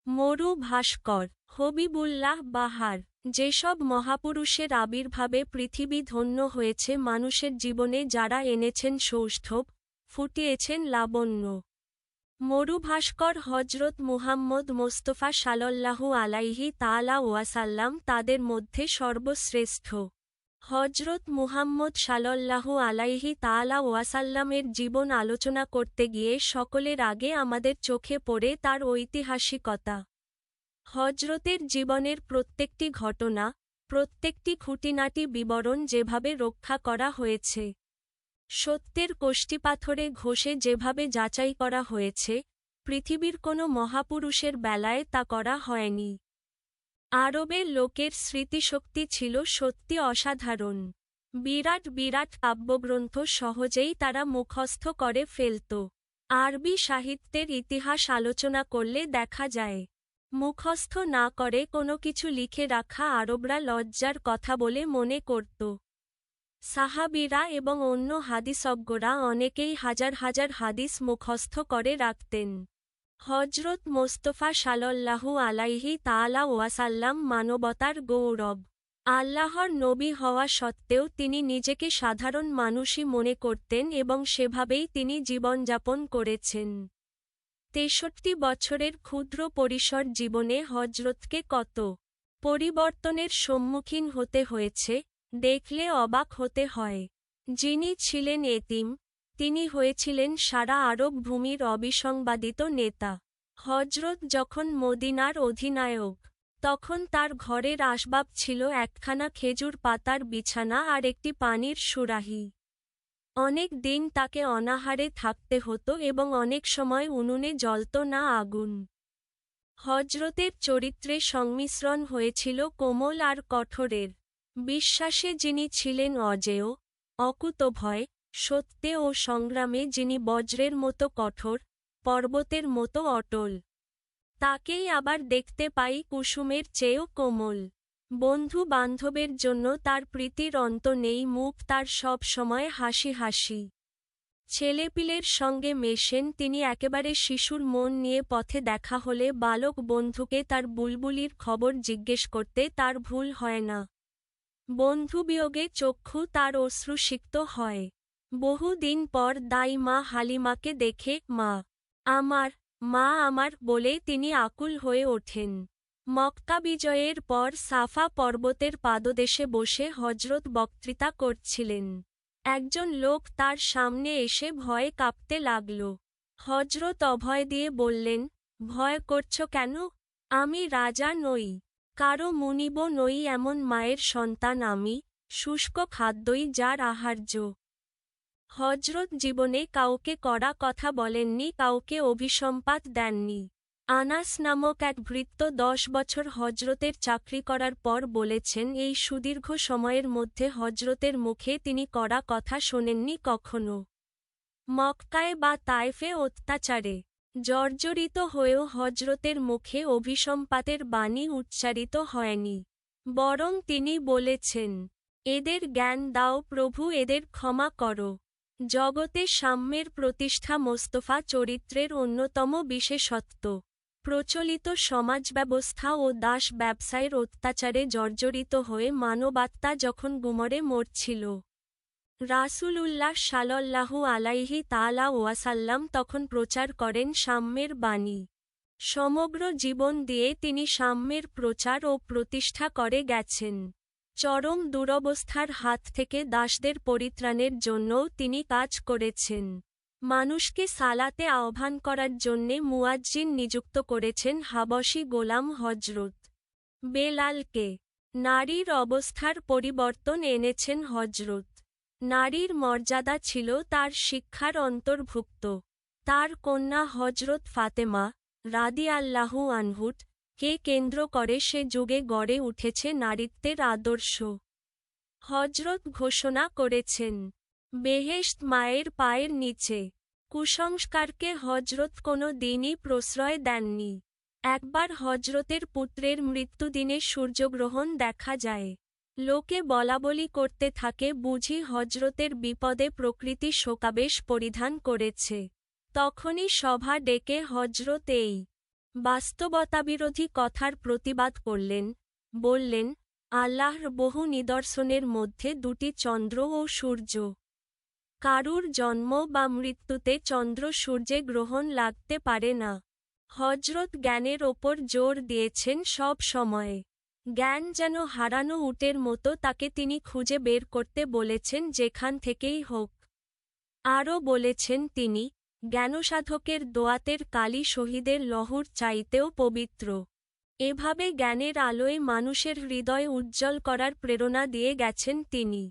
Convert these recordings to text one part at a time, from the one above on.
মরু ভাস্কর, হবিবুল্লাহ বাহার। যেসব মহাপুরুষের আবির্ভাবে পৃথিবী ধন্য হয়েছে, মানুষের জীবনে যারা এনেছেন সৌষ্ঠব, ফুটিয়েছেন লাবণ্য। মরুভাস্কর হজরত মুহাম্মদ মোস্তফা সাল্লাল্লাহু আলাইহি তাআলা ওয়াসাল্লাম তাদের মধ্যে সর্বশ্রেষ্ঠ। হজরত মুহাম্মদ সাল্লাল্লাহু আলাইহি তাআলা ওয়াসাল্লামের জীবন আলোচনা করতে গিয়ে সকলের আগে আমাদের চোখে পড়ে তার ঐতিহাসিকতা। হজরতের জীবনের প্রত্যেকটি ঘটনা, প্রত্যেকটি খুঁটিনাটি বিবরণ যেভাবে রক্ষা করা হয়েছে, সত্যের কষ্টিপাথরে ঘষে যেভাবে যাচাই করা হয়েছে, পৃথিবীর কোনো মহাপুরুষের বেলায় তা করা হয়নি। আরবের লোকের স্মৃতিশক্তি ছিল সত্যি অসাধারণ। বিরাট বিরাট কাব্যগ্রন্থ সহজেই তারা মুখস্থ করে ফেলত। আরবি সাহিত্যের ইতিহাস আলোচনা করলে দেখা যায়, মুখস্থ না করে কোনো কিছু লিখে রাখা আরবরা লজ্জার কথা বলে মনে করত। সাহাবীরা এবং অন্য হাদিসজ্ঞরা অনেকেই হাজার হাজার হাদিস মুখস্থ করে রাখতেন। হজরত মোস্তফা সাল্লাল্লাহু আলাইহি তাআলা ওয়াসাল্লাম মানবতার গৌরব। আল্লাহর নবী হওয়া সত্ত্বেও তিনি নিজেকে সাধারণ মানুষই মনে করতেন এবং সেভাবেই তিনি জীবনযাপন করেছেন। ৬৩ বছরের ক্ষুদ্র পরিসর জীবনে হজরতকে কত পরিবর্তনের সম্মুখীন হতে হয়েছে, দেখলে অবাক হতে হয়। যিনি ছিলেন এতিম, তিনি হয়েছিলেন সারা আরব ভূমির অবিসংবাদিত নেতা। হজরত যখন মদিনার অধিনায়ক, তখন তার ঘরের আসবাব ছিল একখানা খেজুর পাতার বিছানা আর একটি পানির সুরাহি। অনেক দিন তাকে অনাহারে থাকতে হতো এবং অনেক সময় উনুনে জ্বলত না আগুন। হজরতের চরিত্রে সংমিশ্রণ হয়েছিল কোমল আর কঠোরের। বিশ্বাসে যিনি ছিলেন অজেয়, অকুতভয়, সত্যে ও সংগ্রামে যিনি বজ্রের মতো কঠোর, পর্বতের মতো অটল। তাকেই আবার দেখতে পাই কুসুমের চেয়েও কোমল। বন্ধু বান্ধবের জন্য তার প্রীতির অন্ত নেই, মুখ তার সব সময় হাসি হাসি। ছেলেপিলের সঙ্গে মেশেন তিনি একেবারে শিশুর মন নিয়ে। পথে দেখা হলে বালক বন্ধুকে তার বুলবুলির খবর জিজ্ঞেস করতে তার ভুল হয় না। বন্ধুবিয়োগে চক্ষু তার অশ্রুসিক্ত হয়। বহু দিন পর দাই মা হালিমাকে দেখে মা আমার, মা আমার বলে তিনি আকুল হয়ে ওঠেন। মক্কা বিজয়ের পর সাফা পর্বতের পাদদেশে বসে হজরত বক্তৃতা করছিলেন। একজন লোক তার সামনে এসে ভয়ে কাঁপতে লাগল। হজরত অভয় দিয়ে বললেন, ভয় করছ কেন? আমি রাজা নই, কারো মুনিব নই, এমন মায়ের সন্তান আমি, শুষ্ক খাদ্যই যার আহার্য। হজরত জীবনে কাউকে কড়া কথা বলেননি, কাউকে অভিসম্পাত দেননি। আনাস নামক এক ভৃত্য 10 বছর হজরতের চাকরি করার পর বলেছেন, এই সুদীর্ঘ সময়ের মধ্যে হজরতের মুখে তিনি কড়া কথা শোনেননি কখনো। মক্কায় বা তায়েফে অত্যাচারে জর্জরিত হয়েও হজরতের মুখে অভিসম্পাতের বাণী উচ্চারিত হয়নি। বরং তিনি বলেছেন, এদের জ্ঞান দাও প্রভু, এদের ক্ষমা করো। জগতে সাম্যের প্রতিষ্ঠা মোস্তফা চরিত্রের অন্যতম বিশেষত্ব। প্রচলিত সমাজব্যবস্থা ও দাস ব্যবসায়ের অত্যাচারে জর্জরিত হয়ে মানবাত্মা যখন গুমরে মরছিল, রাসূলুল্লাহ সাল্লাল্লাহু আলাইহি তাআলা ওয়াসাল্লাম তখন প্রচার করেন সাম্যের বাণী। সমগ্র জীবন দিয়ে তিনি সাম্যের প্রচার ও প্রতিষ্ঠা করে গেছেন। চরম দুরবস্থার হাত থেকে দাসদের পরিত্রাণের জন্যও তিনি কাজ করেছেন। মানুষকে সালাতে আহ্বান করার জন্যে মুয়াজ্জিন নিযুক্ত করেছেন হাবশী গোলাম হজরত বেলালকে। নারীর অবস্থার পরিবর্তন এনেছেন হজরত। নারীর মর্যাদা ছিল তার শিক্ষার অন্তর্ভুক্ত। তার কন্যা হজরত ফাতেমা রাদিয়াল্লাহু আনহুট কে কেন্দ্র করে সে যুগে গড়ে উঠেছে নারীত্বের আদর্শ। হজরত ঘোষণা করেছেন, বেহেশত মায়ের পায়ের নিচে। কুসংস্কারকে হজরত কোনো দিনই প্রশ্রয় দেননি। একবার হজরতের পুত্রের মৃত্যুদিনে সূর্যগ্রহণ দেখা যায়। লোকে বলাবলি করতে থাকে, বুঝি হজরতের বিপদে প্রকৃতি শোকাবেশ পরিধান করেছে। তখনই সভা ডেকে হজরত এই বাস্তবতাবিরোধী কথার প্রতিবাদ করলেন, বললেন, আল্লাহর বহু নিদর্শনের মধ্যে দুটি চন্দ্র ও সূর্য। কারুর জন্ম বা মৃত্যুতে চন্দ্র সূর্যে গ্রহণ লাগতে পারে না। হজরত জ্ঞানের ওপর জোর দিয়েছেন সব সময়ে। জ্ঞান যেন হারানো উটের মতো, তাকে তিনি খুঁজে বের করতে বলেছেন যেখান থেকেই হোক। আরও বলেছেন তিনি, জ্ঞানসাধকের দোয়াতের কালি শহীদের লহুর চাইতেও পবিত্র। এভাবে জ্ঞানের আলোয় মানুষের হৃদয় উজ্জ্বল করার প্রেরণা দিয়ে গেছেন তিনি।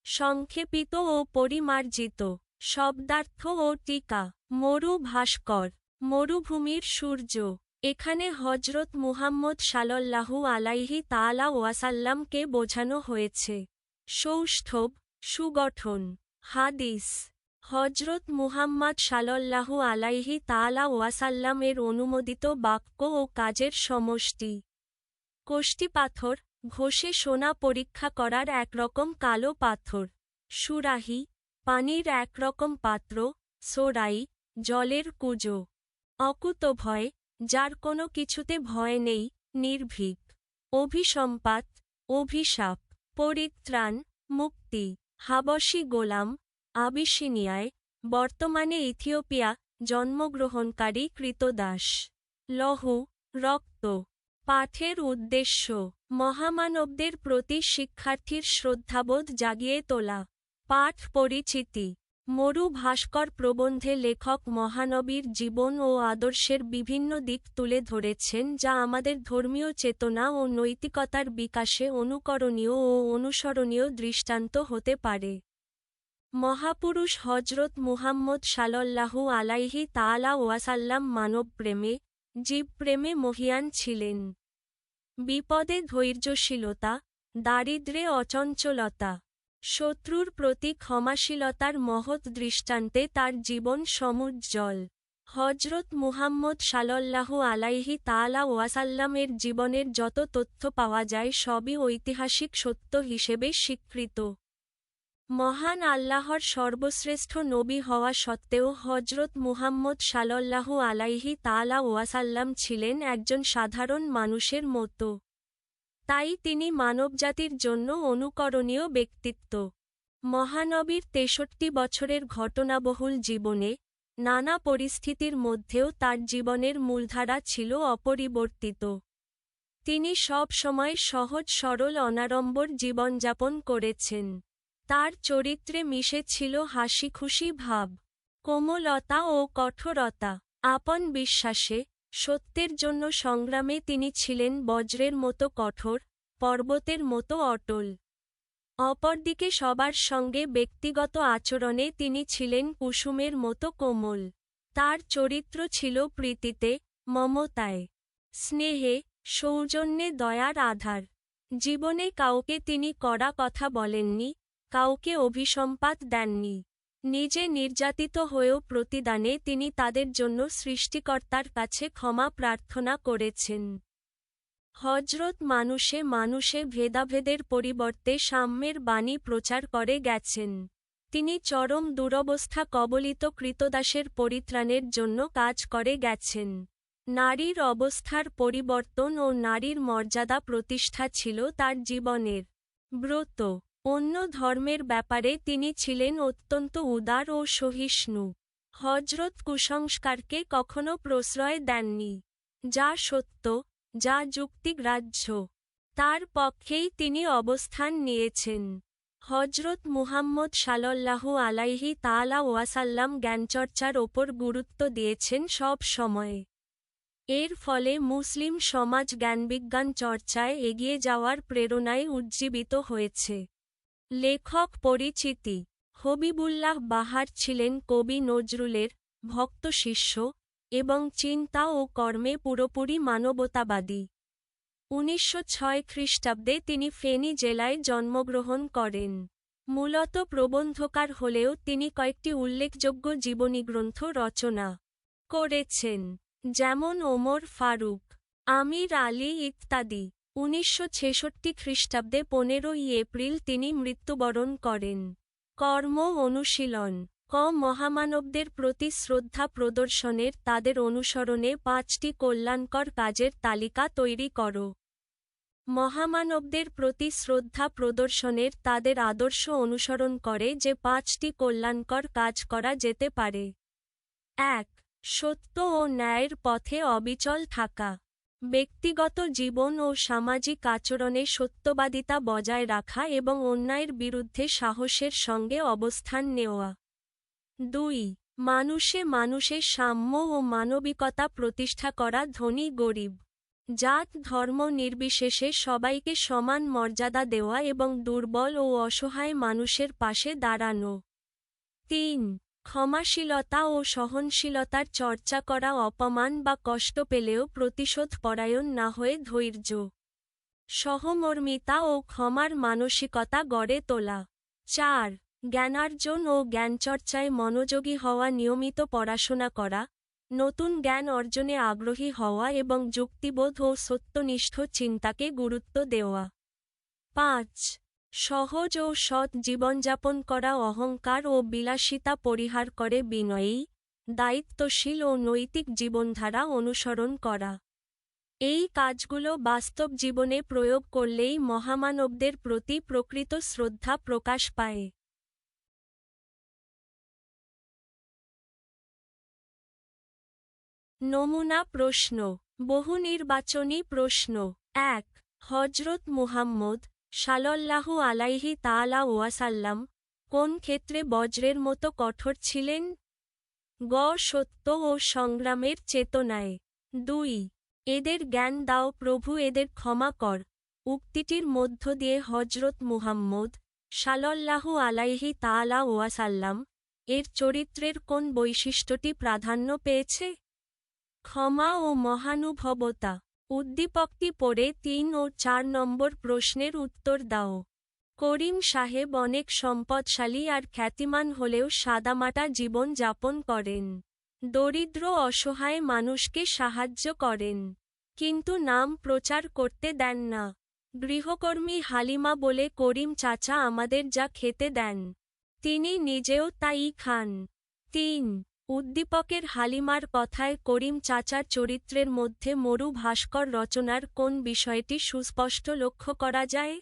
সংক্ষেপিত ও পরিমার্জিত শব্দার্থ ও টিকা। মরু ভাস্কর, মরুভূমির সূর্য। এখানে হজরত মুহাম্মদ সাল্লাল্লাহু আলাইহি তাআলা ওয়াসাল্লামকে বোঝানো হয়েছে। সৌষ্ঠব, সুগঠন। হাদিস, হজরত মুহাম্মদ সাল্লাল্লাহু আলাইহি তাআলা ওয়াসাল্লাম এর অনুমোদিত বাক্য ও কাজের সমষ্টি। কষ্টি পাথর, ঘষে সোনা পরীক্ষা করার একরকম কালো পাথর। সুরাহি, পানির একরকম পাত্র। সোরাই, জলের কুজো। অকুতভয়, যার কোনো কিছুতে ভয় নেই, নির্ভীক। অভিসম্পাত, অভিশাপ। পরিত্রাণ, মুক্তি। হাবশী গোলাম, আবিসিনিয়ায়, বর্তমানে ইথিওপিয়া, জন্মগ্রহণকারী কৃতদাস। লহু, রক্ত। পাঠের উদ্দেশ্য, মহামানবদের প্রতি শিক্ষার্থীর শ্রদ্ধাবোধ জাগিয়ে তোলা। পাঠ পরিচিতি। মরু ভাস্কর প্রবন্ধে লেখক মহানবীর জীবন ও আদর্শের বিভিন্ন দিক তুলে ধরেছেন, যা আমাদের ধর্মীয় চেতনা ও নৈতিকতার বিকাশে অনুকরণীয় ও অনুসরণীয় দৃষ্টান্ত হতে পারে। মহাপুরুষ হজরত মুহাম্মদ সাল্লাল্লাহু আলাইহি তাআলা ওয়াসাল্লাম মানবপ্রেমে, জীবপ্রেমে মহীয়ান ছিলেন। বিপদে ধৈর্যশীলতা, দারিদ্র্যে অচঞ্চলতা, শত্রুর প্রতি ক্ষমাশীলতার মহৎ দৃষ্টান্তে তার জীবন সমুজ্জ্বল। হজরত মুহাম্মদ সাল্লাল্লাহু আলাইহি তাআলা ওয়াসাল্লামের জীবনের যত তথ্য পাওয়া যায় সবই ঐতিহাসিক সত্য হিসেবে স্বীকৃত। মহান আল্লাহর সর্বশ্রেষ্ঠ নবী হওয়া সত্ত্বেও হজরত মুহাম্মদ সাল্লাল্লাহু আলাইহি তাআলা ওয়াসাল্লাম ছিলেন একজন সাধারণ মানুষের মতো। তাই তিনি মানবজাতির জন্য অনুকরণীয় ব্যক্তিত্ব। মহানবীর 63 বছরের ঘটনাবহুল জীবনে, নানা পরিস্থিতির মধ্যেও তার জীবনের মূলধারা ছিল অপরিবর্তিত। তিনি সব সময় সহজ সরল অনাড়ম্বর জীবনযাপন করেছেন। তার চরিত্রে মিশে ছিল হাসিখুশি ভাব, কোমলতা ও কঠোরতা। আপন বিশ্বাসে, সত্যের জন্য সংগ্রামে তিনি ছিলেন বজ্রের মতো কঠোর, পর্বতের মতো অটল। অপরদিকে সবার সঙ্গে ব্যক্তিগত আচরণে তিনি ছিলেন কুসুমের মতো কোমল। তার চরিত্র ছিল প্রীতিতে, মমতায়, স্নেহে, সৌজন্যে দয়ার আধার। জীবনে কাউকে তিনি কড়া কথা বলেননি, কাউকে অভিসম্পাত দেননি। নিজে নির্যাতিত হয়েও প্রতিদানে তিনি তাদের জন্য সৃষ্টিকর্তার কাছে ক্ষমা প্রার্থনা করেছেন। হজরত মানুষে মানুষে ভেদাভেদের পরিবর্তে সাম্যের বাণী প্রচার করে গেছেন। তিনি চরম দুরবস্থা কবলিত কৃতদাসের পরিত্রাণের জন্য কাজ করে গেছেন। নারীর অবস্থার পরিবর্তন ও নারীর মর্যাদা প্রতিষ্ঠা ছিল তার জীবনের ব্রত। অন্য ধর্মের ব্যাপারে তিনি ছিলেন অত্যন্ত উদার ও সহিষ্ণু। হজরত কুসংস্কারকে কখনো প্রশ্রয় দেননি। যা সত্য, যা যুক্তিগ্রাহ্য, তার পক্ষেই তিনি অবস্থান নিয়েছেন। হজরত মুহাম্মদ সাল্লাল্লাহু আলাইহি তাআলা ওয়াসাল্লাম জ্ঞানচর্চার ওপর গুরুত্ব দিয়েছেন সব সময়ে। এর ফলে মুসলিম সমাজ জ্ঞানবিজ্ঞান চর্চায় এগিয়ে যাওয়ার প্রেরণায় উজ্জীবিত হয়েছে। লেখক পরিচিতি। হবিবুল্লাহ বাহার ছিলেন কবি নজরুলের ভক্ত শিষ্য এবং চিন্তা ও কর্মে পুরোপুরি মানবতাবাদী। 1906 খ্রিস্টাব্দে তিনি ফেনী জেলায় জন্মগ্রহণ করেন। মূলত প্রবন্ধকার হলেও তিনি কয়েকটি উল্লেখযোগ্য জীবনীগ্রন্থ রচনা করেছেন, যেমন ওমর ফারুক, আমির আলী ইত্যাদি। 1966 খ্রিস্টাব্দে 15ই এপ্রিল তিনি মৃত্যুবরণ করেন। কর্ম অনুশীলন। ক মহামানবদের প্রতি শ্রদ্ধা প্রদর্শনের তাদের অনুসরণে 5টি কল্যাণকর কাজের তালিকা তৈরি করো। মহামানবদের প্রতি শ্রদ্ধা প্রদর্শনের তাদের আদর্শ অনুসরণ করে যে 5টি কল্যাণকর কাজ করা যেতে পারে। 1. সত্য ও ন্যায়ের পথে অবিচল থাকা। ব্যক্তিগত জীবন ও সামাজিক আচরণে সত্যবাদিতা বজায় রাখা এবং অন্যায়ের বিরুদ্ধে সাহসের সঙ্গে অবস্থান নেওয়া। 2. মানুষে সাম্য ও মানবিকতা প্রতিষ্ঠা করা। ধনী গরিব, জাত ধর্ম নির্বিশেষে সবাইকে সমান মর্যাদা দেওয়া এবং দুর্বল ও অসহায় মানুষের পাশে দাঁড়ানো। 3. ক্ষমাশীলতা ও সহনশীলতার চর্চা করা। অপমান বা কষ্ট পেলেও প্রতিশোধ পরায়ণ না হয়ে ধৈর্য, সহমর্মিতা ও ক্ষমার মানসিকতা গড়ে তোলা। 4. জ্ঞানার্জন ও জ্ঞানচর্চায় মনোযোগী হওয়া। নিয়মিত পড়াশোনা করা, নতুন জ্ঞান অর্জনে আগ্রহী হওয়া এবং যুক্তিবোধ ও সত্যনিষ্ঠ চিন্তাকে গুরুত্ব দেওয়া। 5. সহজ ও সৎ জীবনযাপন করা। অহংকার ও বিলাসিতা পরিহার করে বিনয়ী, দায়িত্বশীল ও নৈতিক জীবনধারা অনুসরণ করা। এই কাজগুলো বাস্তব জীবনে প্রয়োগ করলেই মহামানবদের প্রতি প্রকৃত শ্রদ্ধা প্রকাশ পায়। নমুনা প্রশ্ন, বহুনির্বাচনী প্রশ্ন। 1. হজরত মুহাম্মদ সাল্লাল্লাহু আলাইহি তাআলা ওয়াসাল্লাম কোন ক্ষেত্রে বজ্রের মতো কঠোর ছিলেন? গ. সত্য ও সংগ্রামের চেতনায়। 2. এদের জ্ঞান দাও প্রভু, এদের ক্ষমা কর উক্তিটির মধ্য দিয়ে হজরত মুহাম্মদ সাল্লাল্লাহু আলাইহি তাআলা ওয়াসাল্লাম এর চরিত্রের কোন বৈশিষ্ট্যটি প্রাধান্য পেয়েছে? ক্ষমা ও মহানুভবতা। উদ্দীপকটি পড়ে 3 ও 4 নম্বর প্রশ্নের উত্তর দাও। করিম সাহেব অনেক সম্পদশালী আর খ্যাতিমান হলেও সাদামাটা জীবন যাপন করেন। দরিদ্র অসহায় মানুষকে সাহায্য করেন, কিন্তু নাম প্রচার করতে দেন না। গৃহকর্মী হালিমা বলে করিম চাচা আমাদের যা খেতে দেন, তিনি নিজেও তাই খান। 3. উদ্দীপকের হালিমার কথায় করিম চাচার চরিত্রের মধ্যে মরু ভাস্কর রচনার কোন বিষয়টি সুস্পষ্ট লক্ষ্য করা যায়?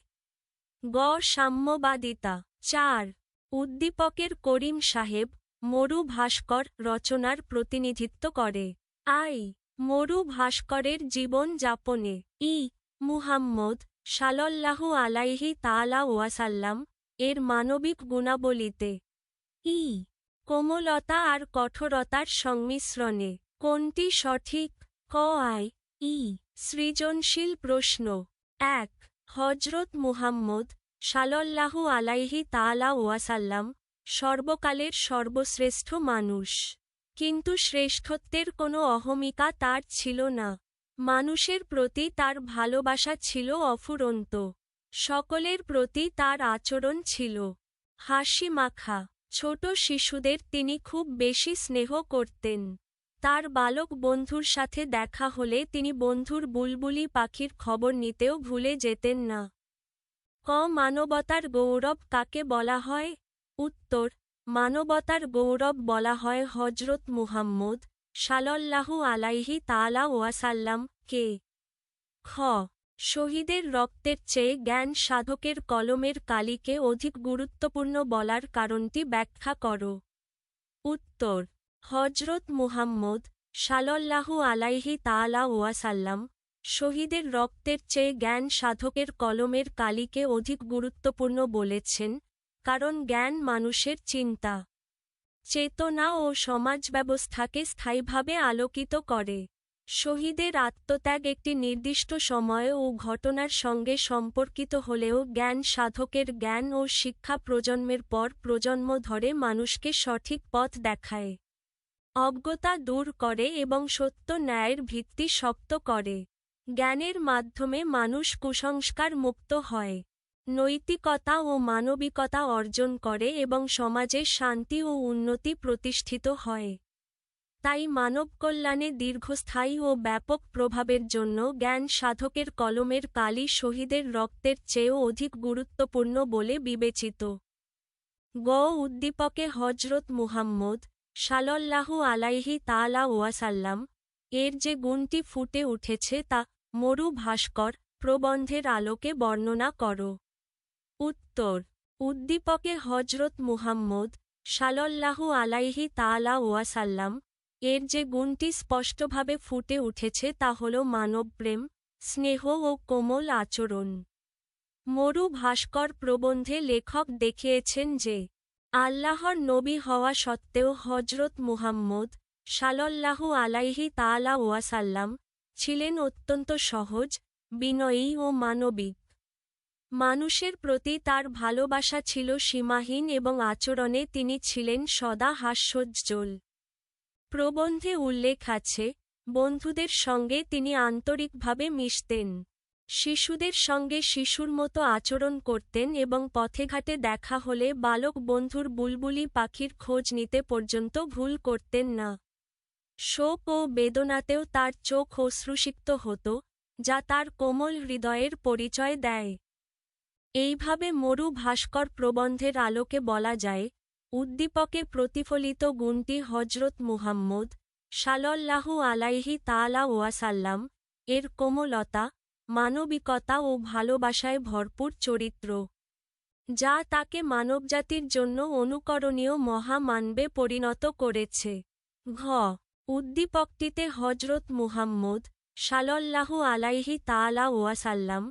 গ. সাম্যবাদিতা। 4. উদ্দীপকের করিম সাহেব মরু ভাস্কর রচনার প্রতিনিধিত্ব করে। আই. মরু ভাস্করের জীবন যাপনে ই. মুহাম্মদ সাল্লাল্লাহু আলাইহি তাআলা ওয়াসাল্লাম এর মানবিক গুণাবলীতে ই. কোমলতা আর কঠোরতার সংমিশ্রণে কোনটি সঠিক? ক. আই. ই. সৃজনশীল প্রশ্ন। 1. হজরত মুহাম্মদ সাল্লাল্লাহু আলাইহি তাআলা ওয়াসাল্লাম সর্বকালের সর্বশ্রেষ্ঠ মানুষ, কিন্তু শ্রেষ্ঠত্বের কোনো অহমিকা তার ছিল না। মানুষের প্রতি তার ভালোবাসা ছিল অফুরন্ত। সকলের প্রতি তার আচরণ ছিল হাসি মাখা। ছোট শিশুদের তিনি খুব বেশি স্নেহ করতেন। তার বালক বন্ধুর সাথে দেখা হলে তিনি বন্ধুর বুলবুলি পাখির খবর নিতেও ভুলে যেতেন না। ক. মানবতার গৌরব কাকে বলা হয়? উত্তর: মানবতার গৌরব বলা হয় হজরত মুহাম্মদ সাল্লাল্লাহু আলাইহি তাআলা ওয়াসাল্লাম কে। খ. শহীদের রক্তের চেয়ে জ্ঞান সাধকের কলমের কালিকে অধিক গুরুত্বপূর্ণ বলার কারণটি ব্যাখ্যা করো। উত্তর: হজরত মুহাম্মদ সাল্লাল্লাহু আলাইহি তাআলা ওয়াসাল্লাম শহীদের রক্তের চেয়ে জ্ঞান সাধকের কলমের কালিকে অধিক গুরুত্বপূর্ণ বলেছেন, কারণ জ্ঞান মানুষের চিন্তা, চেতনা ও সমাজব্যবস্থাকে স্থায়ীভাবে আলোকিত করে। শহীদের আত্মত্যাগ একটি নির্দিষ্ট সময় ও ঘটনার সঙ্গে সম্পর্কিত হলেও জ্ঞান সাধকের জ্ঞান ও শিক্ষা প্রজন্মের পর প্রজন্ম ধরে মানুষকে সঠিক পথ দেখায়, অজ্ঞতা দূর করে এবং সত্য ন্যায়ের ভিত্তি শক্ত করে। জ্ঞানের মাধ্যমে মানুষ কুসংস্কার মুক্ত হয়, নৈতিকতা ও মানবিকতা অর্জন করে এবং সমাজে শান্তি ও উন্নতি প্রতিষ্ঠিত হয়। তাই মানবকল্যাণে দীর্ঘস্থায়ী ও ব্যাপক প্রভাবের জন্য জ্ঞান সাধকের কলমের কালি শহীদের রক্তের চেয়েও অধিক গুরুত্বপূর্ণ বলে বিবেচিত। উদ্দীপকে হজরত মুহাম্মদ সাল্লাল্লাহু আলাইহি তাআলা ওয়াসাল্লাম এর যে গুণটি ফুটে উঠেছে তা মরু ভাস্কর প্রবন্ধের আলোকে বর্ণনা করো। উত্তর: উদ্দীপকে হজরত মুহাম্মদ সাল্লাল্লাহু আলাইহি তাআলা ওয়াসাল্লাম এর যে গুণটি স্পষ্টভাবে ফুটে উঠেছে তা হল মানবপ্রেম, স্নেহ ও কোমল আচরণ। মরু ভাস্কর প্রবন্ধে লেখক দেখিয়েছেন যে আল্লাহর নবী হওয়া সত্ত্বেও হজরত মুহাম্মদ সাল্লাল্লাহু আলাইহি তাআলা ওয়াসাল্লাম ছিলেন অত্যন্ত সহজ, বিনয়ী ও মানবিক। মানুষের প্রতি তার ভালোবাসা ছিল সীমাহীন এবং আচরণে তিনি ছিলেন সদা হাস্যোজ্জ্বল। প্রবন্ধে উল্লেখ আছে, বন্ধুদের সঙ্গে তিনি আন্তরিকভাবে মিশতেন, শিশুদের সঙ্গে শিশুর মতো আচরণ করতেন এবং পথেঘাটে দেখা হলে বালক বন্ধুর বুলবুলি পাখির খোঁজ নিতে পর্যন্ত ভুল করতেন না। শোক ও বেদনাতেও তার চোখ অশ্রুসিক্ত হতো, যা তার কোমল হৃদয়ের পরিচয় দেয়। এইভাবে মরু ভাস্কর প্রবন্ধের আলোকে বলা যায়, উদ্দীপকে প্রতিফলিত গুণটি হজরত মুহাম্মদ সাল্লাল্লাহু আলাইহি তাআলা ওয়াসাল্লাম এর কোমলতা, মানবিকতা ও ভালোবাসায় ভরপুর চরিত্র, যা তাকে মানবজাতির জন্য অনুকরণীয় মহামানবে পরিণত করেছে। ঘ. উদ্দীপকটিতে হজরত মুহাম্মদ সাল্লাল্লাহু আলাইহি তাআলা ওয়াসাল্লাম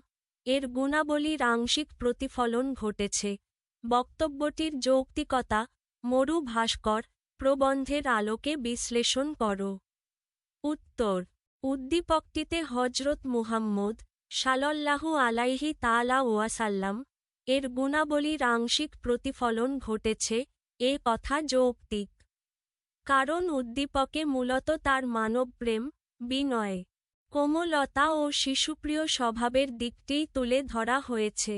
এর গুণাবলীর আংশিক প্রতিফলন ঘটেছে। বক্তব্যটির যৌক্তিকতা মরু ভাস্কর প্রবন্ধের আলোকে বিশ্লেষণ করো। উত্তর: উদ্দীপকটিতে হজরত মুহাম্মদ সাল্লাল্লাহু আলাইহি তাআলা ওয়াসাল্লাম এর গুণাবলীর আংশিক প্রতিফলন ঘটেছে এ কথা যৌক্তিক। কারণ উদ্দীপকে মূলত তার মানবপ্রেম, বিনয়, কোমলতা ও শিশুপ্রিয় স্বভাবের দিকটিই তুলে ধরা হয়েছে।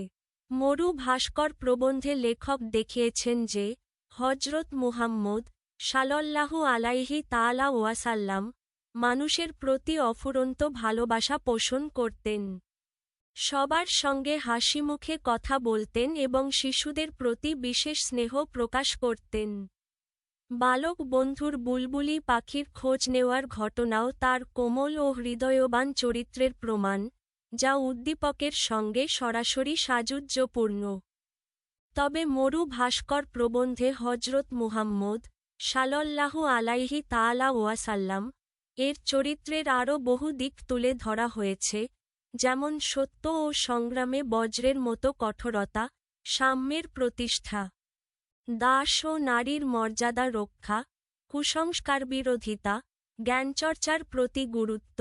মরু ভাস্কর প্রবন্ধে লেখক দেখিয়েছেন যে হজরত মুহাম্মদ সাল্লাল্লাহু আলাইহি তাআলা ওয়াসাল্লাম মানুষের প্রতি অফুরন্ত ভালোবাসা পোষণ করতেন, সবার সঙ্গে হাসিমুখে কথা বলতেন এবং শিশুদের প্রতি বিশেষ স্নেহ প্রকাশ করতেন। বালক বন্ধুর বুলবুলি পাখির খোঁজ নেওয়ার ঘটনাও তার কোমল ও হৃদয়বান চরিত্রের প্রমাণ, যা উদ্দীপকের সঙ্গে সরাসরি সাযুজ্যপূর্ণ। তবে মরু ভাস্কর প্রবন্ধে হজরত মুহাম্মদ সাল্লাল্লাহু আলাইহি তাআলা ওয়াসাল্লাম এর চরিত্রের আরও বহু দিক তুলে ধরা হয়েছে, যেমন সত্য ও সংগ্রামে বজ্রের মতো কঠোরতা, সাম্যের প্রতিষ্ঠা, দাস ও নারীর মর্যাদা রক্ষা, কুসংস্কার বিরোধিতা, জ্ঞানচর্চার প্রতি গুরুত্ব,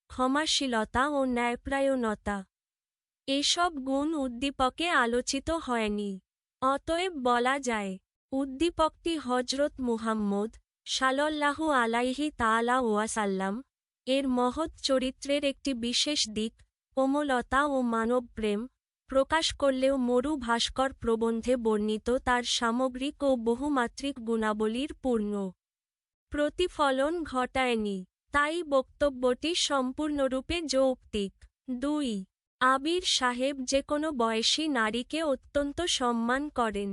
ক্ষমাশীলতা ও ন্যায়পরায়ণতা। এসব গুণ উদ্দীপকে আলোচিত হয়নি। অতএব বলা যায়, উদ্দীপকটি হজরত মুহাম্মদ সাল্লাল্লাহু আলাইহি তাআলা ওয়াসাল্লাম এর মহৎ চরিত্রের একটি বিশেষ দিক, কোমলতা ও মানবপ্রেম, প্রকাশ করলেও মরু ভাস্কর প্রবন্ধে বর্ণিত তার সামগ্রিক ও বহুমাত্রিক গুণাবলীর পূর্ণ প্রতিফলন ঘটায়নি। তাই বক্তব্যটি সম্পূর্ণরূপে যৌক্তিক। ২. আবির সাহেব যে কোনো বয়সী নারীকে অত্যন্ত সম্মান করেন,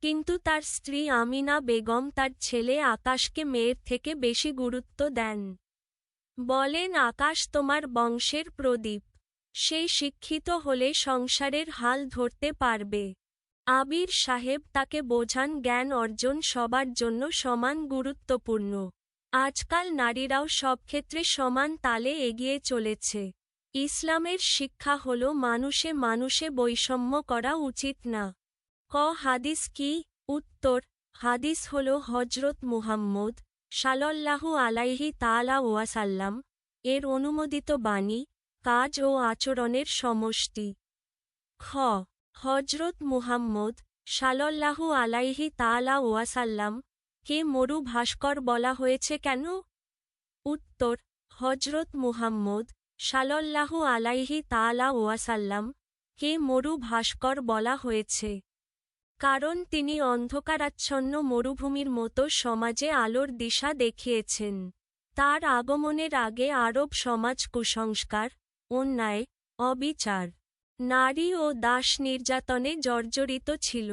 কিন্তু তার স্ত্রী আমিনা বেগম তার ছেলে আকাশকে মেয়ের থেকে বেশি গুরুত্ব দেন। বলেন, আকাশ তোমার বংশের প্রদীপ, সেই শিক্ষিত হলে সংসারের হাল ধরতে পারবে। আবির সাহেব তাকে বোঝান জ্ঞান অর্জন সবার জন্য সমান গুরুত্বপূর্ণ। আজকাল নারীরাও সব ক্ষেত্রে সমান তালে এগিয়ে চলেছে। ইসলামের শিক্ষা হল মানুষে মানুষে বৈষম্য করা উচিত না। ক. হাদিস কি? উত্তর: হাদিস হল হজরত মুহাম্মদ সাল্লাল্লাহু আলাইহি তাআলা ওয়াসাল্লাম এর অনুমোদিত বাণী, কাজ ও আচরণের সমষ্টি। খ. হজরত মুহাম্মদ সাল্লাল্লাহু আলাইহি তাআলা ওয়াসাল্লাম কে মরু ভাস্কর বলা হয়েছে কেন? উত্তর: হজরত মুহাম্মদ সাল্লাল্লাহু আলাইহি তাআলা ওয়াসাল্লাম কে মরু ভাস্কর বলা হয়েছে কারণ তিনি অন্ধকারাচ্ছন্ন মরুভূমির মতো সমাজে আলোর দিশা দেখিয়েছেন। তার আগমনের আগে আরব সমাজ কুসংস্কার, অন্যায়, অবিচার, নারী ও দাস নির্যাতনে জর্জরিত ছিল।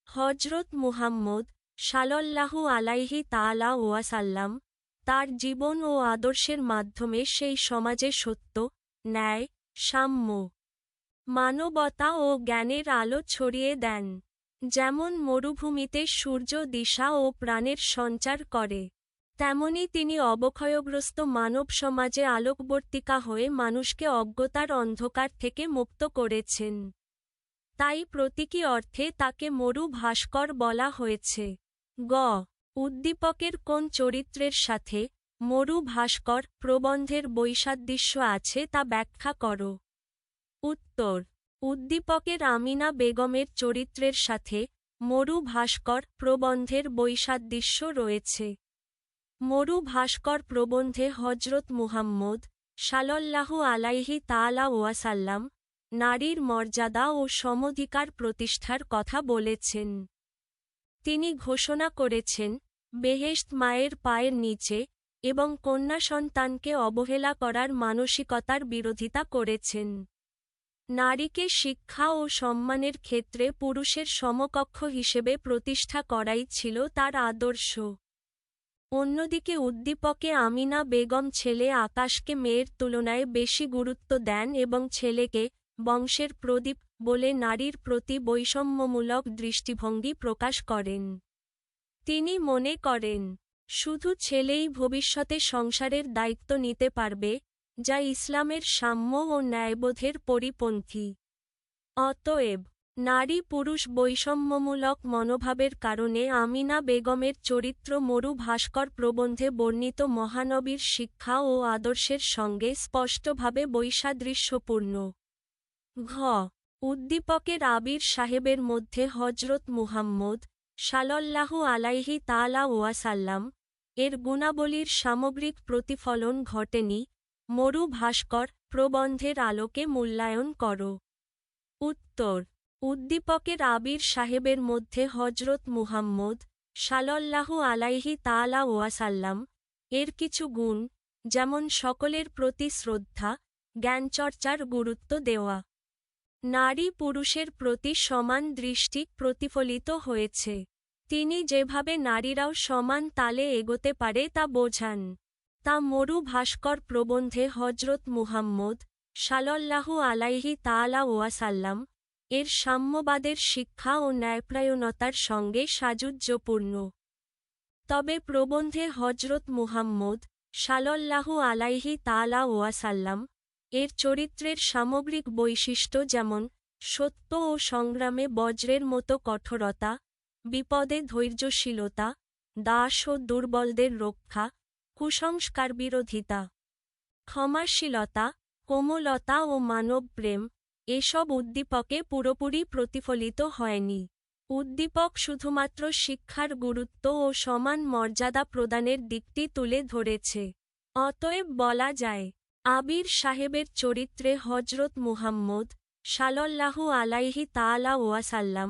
হজরত মুহাম্মদ সাল্লাল্লাহু আলাইহি তাআলা ওয়াসাল্লাম তার জীবন ও আদর্শের মাধ্যমে সেই সমাজে সত্য, ন্যায়, সাম্য, মানবতা ও জ্ঞানের আলো ছড়িয়ে দেন। যেমন মরুভূমিতে সূর্য দিশা ও প্রাণের সঞ্চার করে, তেমনি তিনি অবক্ষয়গ্রস্ত মানব সমাজে আলোকবর্তিকা হয়ে মানুষকে অজ্ঞতার অন্ধকার থেকে মুক্ত করেছেন। তাই প্রতীকী অর্থে তাকে মরু ভাস্কর বলা হয়েছে। গ. উদ্দীপকের কোন চরিত্রের সাথে মরু ভাস্কর প্রবন্ধের বৈসাদৃশ্য আছে তা ব্যাখ্যা করো। উত্তর: উদ্দীপকের আমিনা বেগমের চরিত্রের সাথে মরু ভাস্কর প্রবন্ধের বৈসাদৃশ্য রয়েছে। মরু ভাস্কর প্রবন্ধে হজরত মুহাম্মদ সাল্লাল্লাহু আলাইহি তাআলা ওয়াসাল্লাম নারীর মর্যাদা ও সমধিকার প্রতিষ্ঠার কথা বলেছেন। তিনি ঘোষণা করেছেন, বেহেশত মায়ের পায়ের নিচে, এবং কন্যা সন্তানকে অবহেলা করার মানসিকতার বিরোধিতা করেছেন। নারীকে শিক্ষা ও সম্মানের ক্ষেত্রে পুরুষের সমকক্ষ হিসেবে প্রতিষ্ঠা করাই ছিল তার আদর্শ। অন্যদিকে উদ্দীপকে আমিনা বেগম ছেলে আকাশকে মেয়ের তুলনায় বেশি গুরুত্ব দেন এবং ছেলেকে বংশের প্রদীপ বলে নারীর প্রতি বৈষম্যমূলক দৃষ্টিভঙ্গি প্রকাশ করেন। তিনি মনে করেন, শুধু ছেলেই ভবিষ্যতে সংসারের দায়িত্ব নিতে পারবে, যা ইসলামের সাম্য ও ন্যায়বোধের পরিপন্থী। অতএব, নারী পুরুষ বৈষম্যমূলক মনোভাবের কারণে আমিনা বেগমের চরিত্র মরু ভাস্কর প্রবন্ধে বর্ণিত মহানবীর শিক্ষা ও আদর্শের সঙ্গে স্পষ্টভাবে বৈসাদৃশ্যপূর্ণ। ঘ. উদ্দীপকের আবির সাহেবের মধ্যে হজরত মুহাম্মদ সাল্লাল্লাহু আলাইহি তাআলা ওয়াসাল্লাম এর গুণাবলীর সামগ্রিক প্রতিফলন ঘটেনি। মরু ভাস্কর প্রবন্ধের আলোকে মূল্যায়ন করো। উত্তর: উদ্দীপকের আবির সাহেবের মধ্যে হজরত মুহাম্মদ সাল্লাল্লাহু আলাইহি তাআলা ওয়াসাল্লাম এর কিছু গুণ, যেমন সকলের প্রতি শ্রদ্ধা, জ্ঞানচর্চার গুরুত্ব দেওয়া, নারী পুরুষের প্রতি সমান দৃষ্টি প্রতিফলিত হয়েছে। তিনি যেভাবে নারীরাও সমান তালে এগোতে পারে তা বোঝান। তা মরু ভাস্কর প্রবন্ধে হজরত মুহাম্মদ সাল্লাল্লাহু আলাইহি তাআলা ওয়াসাল্লাম এর সাম্যবাদের শিক্ষা ও ন্যায়পরায়ণতার সঙ্গে সাযুজ্যপূর্ণ। তবে প্রবন্ধে হজরত মুহাম্মদ সাল্লাল্লাহু আলাইহি তাআলা ওয়াসাল্লাম এর চরিত্রের সামগ্রিক বৈশিষ্ট্য, যেমন সত্য ও সংগ্রামে বজ্রের মতো কঠোরতা, বিপদে ধৈর্যশীলতা, দাস ও দুর্বলদের রক্ষা, কুসংস্কার বিরোধিতা, ক্ষমাশীলতা, কোমলতা ও মানবপ্রেম, এসব উদ্দীপকে পুরোপুরি প্রতিফলিত হয়নি। উদ্দীপক শুধুমাত্র শিক্ষার গুরুত্ব ও সমান মর্যাদা প্রদানের দিকটি তুলে ধরেছে। অতএব বলা যায়, আবির সাহেবের চরিত্রে হজরত মুহাম্মদ সাল্লাল্লাহু আলাইহি তাআলা ওয়াসাল্লাম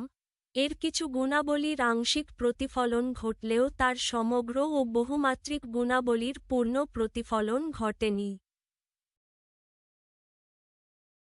এর কিছু গুণাবলীর আংশিক প্রতিফলন ঘটলেও তার সমগ্র ও বহুমাত্রিক গুণাবলীর পূর্ণ প্রতিফলন ঘটেনি।